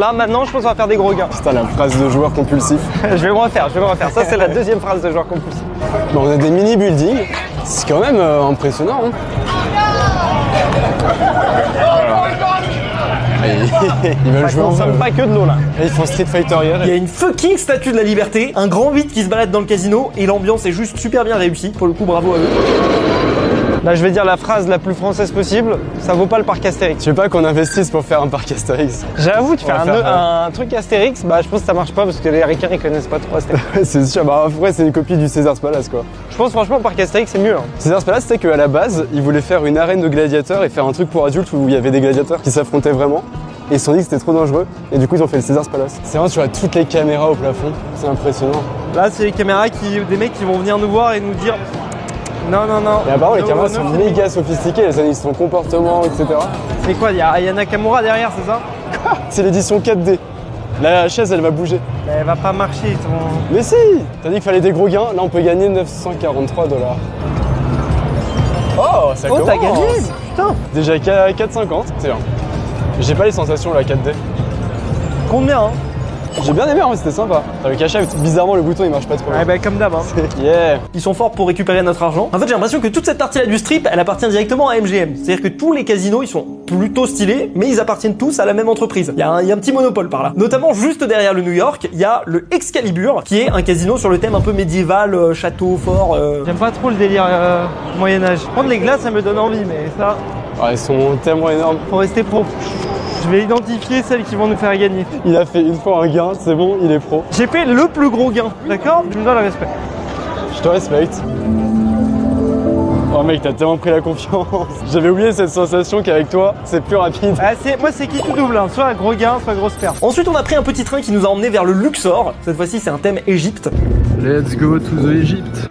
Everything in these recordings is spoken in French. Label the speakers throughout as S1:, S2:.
S1: Là maintenant je pense qu'on va faire des gros gains.
S2: Putain, la phrase de joueur compulsif.
S1: je vais me refaire. Ça c'est la deuxième phrase de joueur compulsif.
S2: Bon, on a des mini buildings, c'est quand même impressionnant. Hein. Ils veulent jouer en
S1: Ça pas que de l'eau là.
S2: Et ils font Street Fighter hier.
S3: Il y a une fucking statue de la liberté, un grand 8 qui se balade dans le casino et l'ambiance est juste super bien réussie. Pour le coup, bravo à eux.
S1: Là je vais dire la phrase la plus française possible, ça vaut pas le parc Astérix.
S2: Je veux pas qu'on investisse pour faire un parc Astérix.
S1: J'avoue, tu fais un truc Astérix, bah je pense que ça marche pas parce que les ricains ils connaissent pas trop Astérix.
S2: C'est sûr, bah après c'est une copie du Caesar's Palace quoi.
S1: Je pense franchement parc Astérix c'est mieux. Hein.
S2: Caesar's Palace c'était qu'à la base, ils voulaient faire une arène de gladiateurs et faire un truc pour adultes où il y avait des gladiateurs qui s'affrontaient vraiment. Et ils se sont dit que c'était trop dangereux et du coup ils ont fait le Caesar's Palace. C'est vraiment, tu vois toutes les caméras au plafond, c'est impressionnant.
S1: Là c'est les caméras des mecs qui vont venir nous voir et nous dire non.
S2: Et apparemment les caméras sont méga sophistiquées, elles analysent son comportement, etc.
S1: C'est quoi, il y a Nakamura derrière, c'est ça?
S2: C'est l'édition 4D. La chaise elle va bouger.
S1: Mais elle va pas marcher.
S2: Mais si! T'as dit qu'il fallait des gros gains, là on peut gagner 943 $. Oh, ça commence!
S1: Oh, t'as gagné! Putain!
S2: Déjà 4,50, c'est bien. J'ai pas les sensations la 4D.
S1: Combien hein?
S2: J'ai bien aimé, en fait, c'était sympa. T'as le cachet, bizarrement le bouton il marche pas trop bien.
S1: Ouais bah comme d'hab hein.
S2: Yeah!
S3: Ils sont forts pour récupérer notre argent. En fait, j'ai l'impression que toute cette partie-là du strip, elle appartient directement à MGM. C'est-à-dire que tous les casinos, ils sont plutôt stylés, mais ils appartiennent tous à la même entreprise. Il y a un petit monopole par là. Notamment juste derrière le New York, il y a le Excalibur, qui est un casino sur le thème un peu médiéval, château, fort.
S1: J'aime pas trop le délire Moyen-Âge. Prendre les glaces ça me donne envie, mais ça...
S2: Ouais, ils sont tellement énormes.
S1: Faut rester pro. Je vais identifier celles qui vont nous faire gagner.
S2: Il a fait une fois un gain, c'est bon, il est pro.
S1: J'ai fait le plus gros gain, d'accord? Tu me dois le respect.
S2: Je te respecte. Oh mec, t'as tellement pris la confiance. J'avais oublié cette sensation qu'avec toi, c'est plus rapide.
S1: Ah, moi c'est qui tout double, hein. Soit gros gain, soit grosse perte.
S3: Ensuite, on a pris un petit train qui nous a emmené vers le Luxor. Cette fois-ci, c'est un thème Égypte.
S4: Let's go to the Egypt.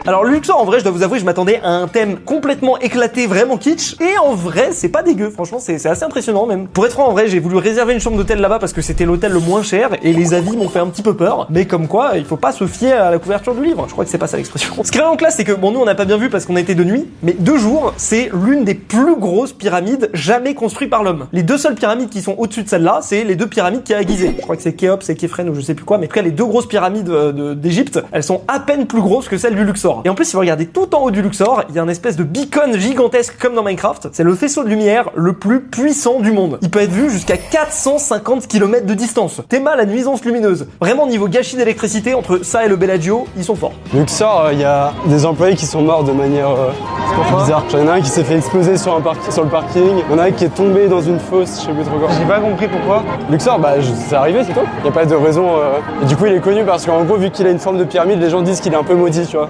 S3: Alors le Luxor, en vrai, je dois vous avouer, je m'attendais à un thème complètement éclaté, vraiment kitsch. Et en vrai, c'est pas dégueu. Franchement, c'est assez impressionnant même. Pour être franc, en vrai, j'ai voulu réserver une chambre d'hôtel là-bas parce que c'était l'hôtel le moins cher et les avis m'ont fait un petit peu peur. Mais comme quoi, il faut pas se fier à la couverture du livre. Je crois que c'est pas ça l'expression. Ce qui est vraiment classe, c'est que bon, nous on n'a pas bien vu parce qu'on était de nuit, mais de jour, c'est l'une des plus grosses pyramides jamais construites par l'homme. Les deux seules pyramides qui sont au-dessus de celle-là, c'est les deux pyramides qui a à Gizeh. Je crois que c'est Khéops et Képhren ou je sais plus quoi, mais en tout cas les deux grosses pyramides d'Égypte, elles sont à peine plus grosses que celles du Luxor. Et en plus, si vous regardez tout en haut du Luxor, il y a un espèce de beacon gigantesque comme dans Minecraft. C'est le faisceau de lumière le plus puissant du monde. Il peut être vu jusqu'à 450 km de distance. Théma la nuisance lumineuse. Vraiment niveau gâchis d'électricité, entre ça et le Bellagio, ils sont forts.
S2: Luxor, il y a des employés qui sont morts de manière bizarre. Il y en a un qui s'est fait exploser sur le parking. Il y en a un qui est tombé dans une fosse, je sais plus trop quoi.
S1: J'ai pas compris pourquoi.
S2: Luxor, bah c'est arrivé, c'est tout. Il y a pas de raison. Et du coup, il est connu parce qu'en gros, vu qu'il a une forme de pyramide, les gens disent qu'il est un peu maudit, tu vois.